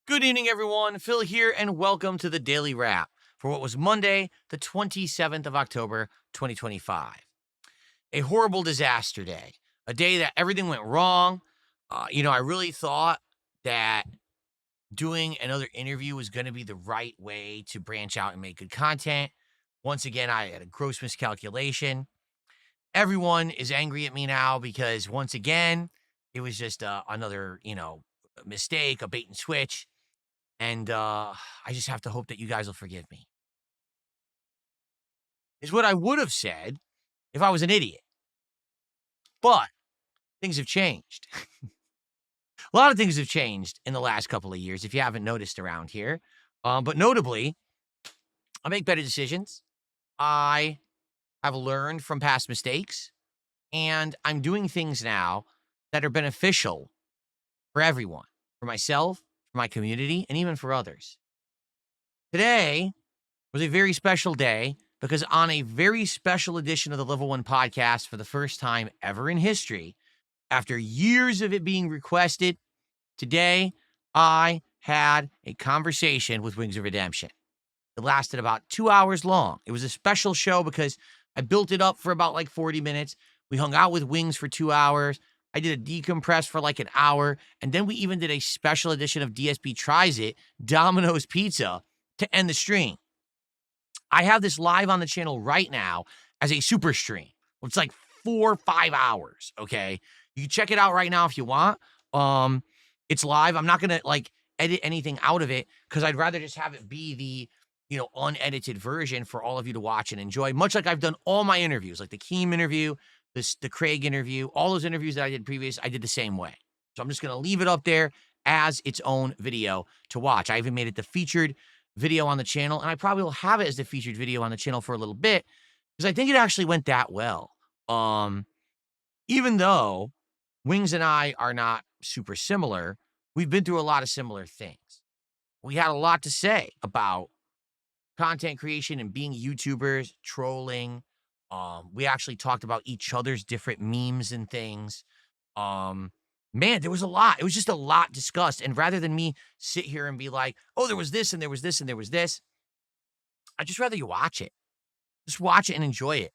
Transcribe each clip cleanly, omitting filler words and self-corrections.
Good evening, everyone. Phil here, and welcome to the Daily Wrap for what was Monday, the 27th of October, 2025. A horrible disaster day, a day that everything went wrong. I really thought that doing another interview was going to be the right way to branch out and make good content. Once again, I had a gross miscalculation. Everyone is angry at me now because once again, it was just another, mistake, a bait and switch. And I just have to hope that you guys will forgive me. Is what I would have said if I was an idiot. But things have changed. A lot of things have changed in the last couple of years, if you haven't noticed around here. But notably, I make better decisions. I have learned from past mistakes. And I'm doing things now that are beneficial for everyone, for myself, for my community, and even for others. Today was a very special day because on a very special edition of the Level 1 podcast, for the first time ever in history, after years of it being requested, today I had a conversation with Wings of Redemption. It lasted about 2 hours long. It was a special show because I built it up for about like 40 minutes. We hung out with Wings for 2 hours. I did a decompress for like an hour. And then we even did a special edition of DSP Tries It, Domino's Pizza, to end the stream. I have this live on the channel right now as a super stream. It's like 4 or 5 hours, okay? You can check it out right now if you want. It's live. I'm not going to like edit anything out of it because I'd rather just have it be the, unedited version for all of you to watch and enjoy, much like I've done all my interviews, like the Keem interview, the Craig interview, all those interviews that I did previous, I did the same way. So I'm just going to leave it up there as its own video to watch. I even made it the featured video on the channel, and I probably will have it as the featured video on the channel for a little bit because I think it actually went that well. Even though Wings and I are not super similar, we've been through a lot of similar things. We had a lot to say about content creation and being YouTubers, trolling. We actually talked about each other's different memes and things. Man, there was a lot. It was just a lot discussed. And rather than me sit here and be like, oh, there was this and there was this and there was this, I'd just rather you watch it. Just watch it and enjoy it.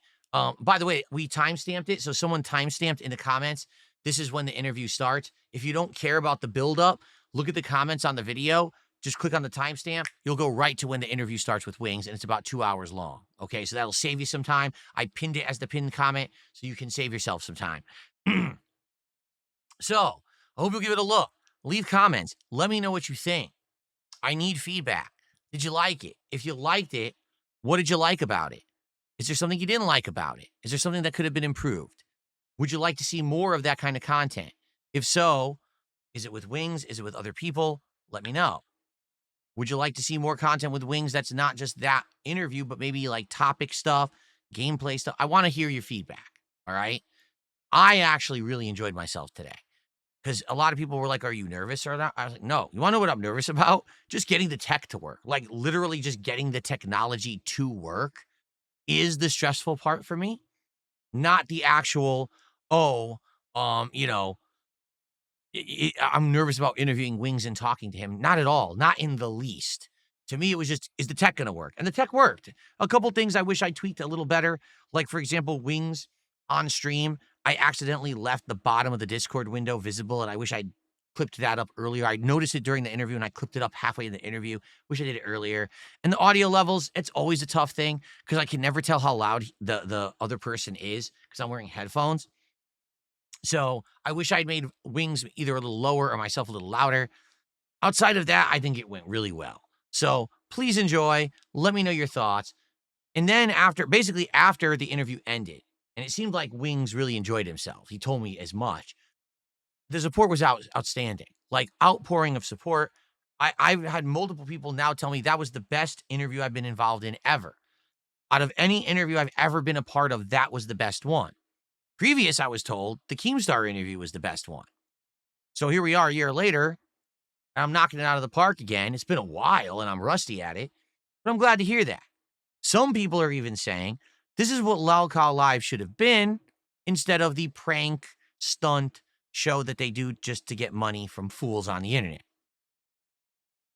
By the way, we timestamped it. So someone timestamped in the comments, this is when the interview starts. If you don't care about the buildup, look at the comments on the video. Just click on the timestamp. You'll go right to when the interview starts with Wings, and it's about 2 hours long. Okay, so that'll save you some time. I pinned it as the pinned comment, so you can save yourself some time. So, I hope you'll give it a look. Leave comments. Let me know what you think. I need feedback. Did you like it? If you liked it, what did you like about it? Is there something you didn't like about it? Is there something that could have been improved? Would you like to see more of that kind of content? If so, is it with Wings? Is it with other people? Let me know. Would you like to see more content with Wings that's not just that interview, but maybe like topic stuff, gameplay stuff? I want to hear your feedback, all right? I actually really enjoyed myself today because a lot of people were like, are you nervous or that? I was like, no. You want to know what I'm nervous about? Just getting the tech to work. Like literally just getting the technology to work is the stressful part for me, not the actual, I'm nervous about interviewing Wings and talking to him. Not at all. Not in the least. To me, it was just, is the tech going to work? And the tech worked. A couple things I wish I tweaked a little better. Like, for example, Wings on stream, I accidentally left the bottom of the Discord window visible, and I wish I'd clipped that up earlier. I noticed it during the interview, and I clipped it up halfway in the interview. Wish I did it earlier. And the audio levels, it's always a tough thing because I can never tell how loud the other person is because I'm wearing headphones. So I wish I'd made Wings either a little lower or myself a little louder. Outside of that, I think it went really well. So please enjoy. Let me know your thoughts. And then after the interview ended, and it seemed like Wings really enjoyed himself. He told me as much. The support was outstanding, like outpouring of support. I've had multiple people now tell me that was the best interview I've been involved in ever. Out of any interview I've ever been a part of, that was the best one. Previous, I was told, the Keemstar interview was the best one. So here we are a year later, and I'm knocking it out of the park again. It's been a while, and I'm rusty at it, but I'm glad to hear that. Some people are even saying this is what Lalcal Live should have been instead of the prank stunt show that they do just to get money from fools on the internet.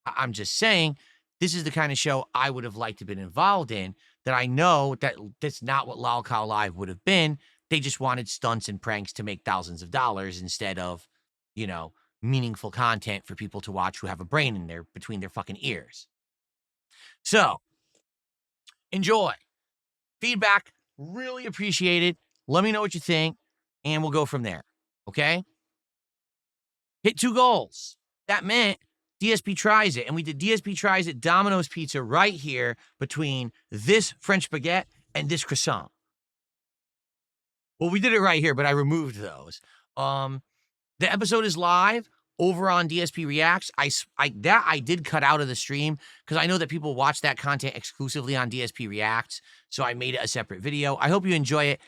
I'm just saying, this is the kind of show I would have liked to have been involved in, that I know that that's not what Lol Cow Live would have been. They just wanted stunts and pranks to make thousands of dollars instead of, you know, meaningful content for people to watch who have a brain in there between their fucking ears. So, enjoy. Feedback, really appreciated. Let me know what you think, and we'll go from there. Okay? Hit 2 goals. That meant DSP tries it, and we did DSP tries it Domino's Pizza right here between this French baguette and this croissant. Well, we did it right here, but I removed those. The episode is live over on DSP Reacts. I did cut out of the stream because I know that people watch that content exclusively on DSP Reacts, so I made it a separate video. I hope you enjoy it.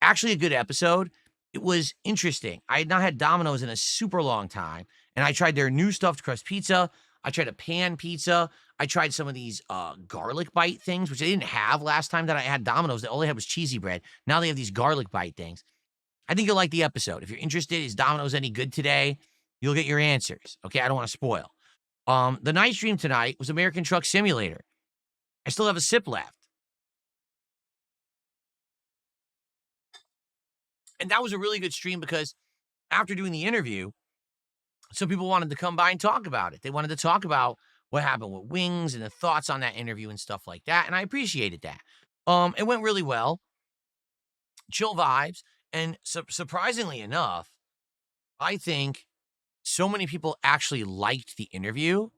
Actually, a good episode. It was interesting. I had not had Domino's in a super long time, and I tried their new stuffed crust pizza. I tried a pan pizza. I tried some of these garlic bite things, which I didn't have last time that I had Domino's. All they had was cheesy bread. Now they have these garlic bite things. I think you'll like the episode. If you're interested, is Domino's any good today? You'll get your answers. Okay, I don't want to spoil. The night stream tonight was American Truck Simulator. I still have a sip left. And that was a really good stream because after doing the interview, some people wanted to come by and talk about it. They wanted to talk about what happened with Wings and the thoughts on that interview and stuff like that. And I appreciated that. It went really well. Chill vibes. And surprisingly enough, I think so many people actually liked the interview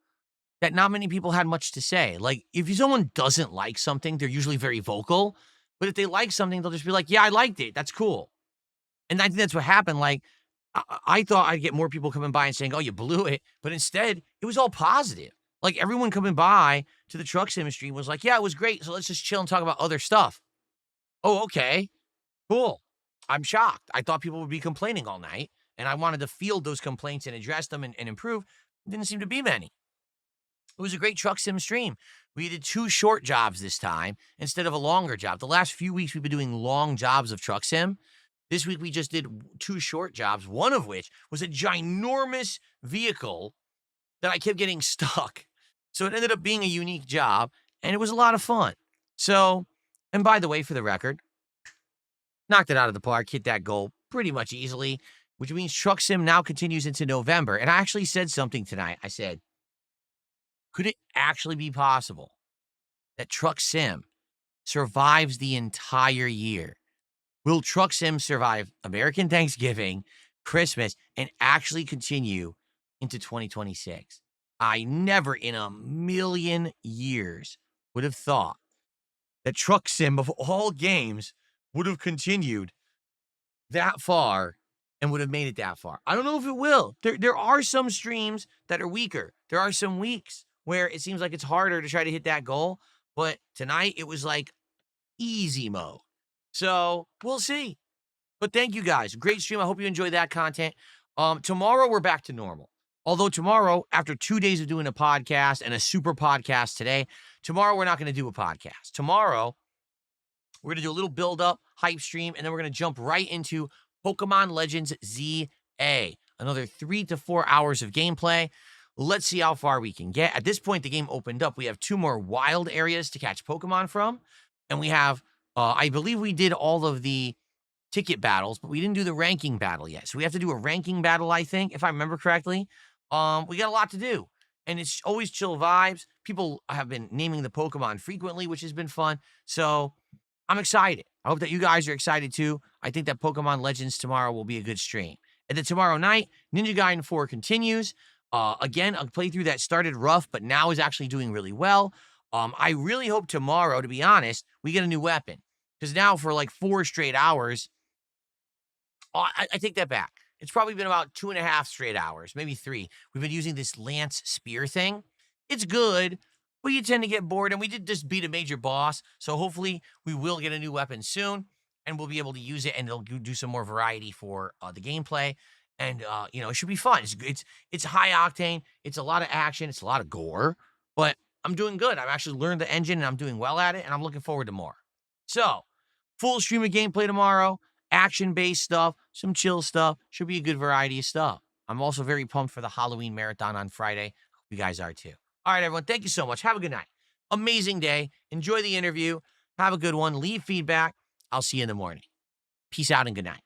that not many people had much to say. Like, if someone doesn't like something, they're usually very vocal. But if they like something, they'll just be like, yeah, I liked it. That's cool. And I think that's what happened. Like, I thought I'd get more people coming by and saying, oh, you blew it. But instead, it was all positive. Like, everyone coming by to the truck sim stream was like, yeah, it was great. So let's just chill and talk about other stuff. Oh, okay. Cool. I'm shocked. I thought people would be complaining all night, and I wanted to field those complaints and address them and improve. Didn't seem to be many. It was a great truck sim stream. We did 2 short jobs this time instead of a longer job. The last few weeks, we've been doing long jobs of truck sim. This week, we just did 2 short jobs, one of which was a ginormous vehicle that I kept getting stuck. So it ended up being a unique job, and it was a lot of fun. So, and by the way, for the record, knocked it out of the park, hit that goal pretty much easily, which means Truck Sim now continues into November. And I actually said something tonight. I said, could it actually be possible that Truck Sim survives the entire year? Will Truck Sim survive American Thanksgiving, Christmas, and actually continue into 2026? I never in a million years would have thought that Truck Sim of all games would have continued that far and would have made it that far. I don't know if it will. There are some streams that are weaker. There are some weeks where it seems like it's harder to try to hit that goal. But tonight it was like easy mode. So we'll see. But thank you guys. Great stream. I hope you enjoyed that content. Tomorrow we're back to normal. Although tomorrow, after 2 days of doing a podcast and a super podcast today, tomorrow we're not going to do a podcast. Tomorrow, we're going to do a little build-up, hype stream, and then we're going to jump right into Pokemon Legends ZA. Another 3 to 4 hours of gameplay. Let's see how far we can get. At this point, the game opened up. We have 2 more wild areas to catch Pokemon from. And we have, I believe we did all of the ticket battles, but we didn't do the ranking battle yet. So we have to do a ranking battle, I think, if I remember correctly. We got a lot to do. And it's always chill vibes. People have been naming the Pokemon frequently, which has been fun. So I'm excited. I hope that you guys are excited too. I think that Pokemon Legends tomorrow will be a good stream. And then tomorrow night, Ninja Gaiden 4 continues. Again, a playthrough that started rough, but now is actually doing really well. I really hope tomorrow, to be honest, we get a new weapon. Because now for like 4 straight hours, I take that back. It's probably been about 2.5 straight hours, maybe 3. We've been using this Lance Spear thing. It's good, but you tend to get bored, and we did just beat a major boss, so hopefully we will get a new weapon soon, and we'll be able to use it, and it'll do some more variety for the gameplay, and, it should be fun. It's high octane, it's a lot of action, it's a lot of gore, but I'm doing good. I've actually learned the engine, and I'm doing well at it, and I'm looking forward to more. So, full stream of gameplay tomorrow, action-based stuff, some chill stuff, should be a good variety of stuff. I'm also very pumped for the Halloween marathon on Friday. Hope you guys are too. All right, everyone. Thank you so much. Have a good night. Amazing day. Enjoy the interview. Have a good one. Leave feedback. I'll see you in the morning. Peace out and good night.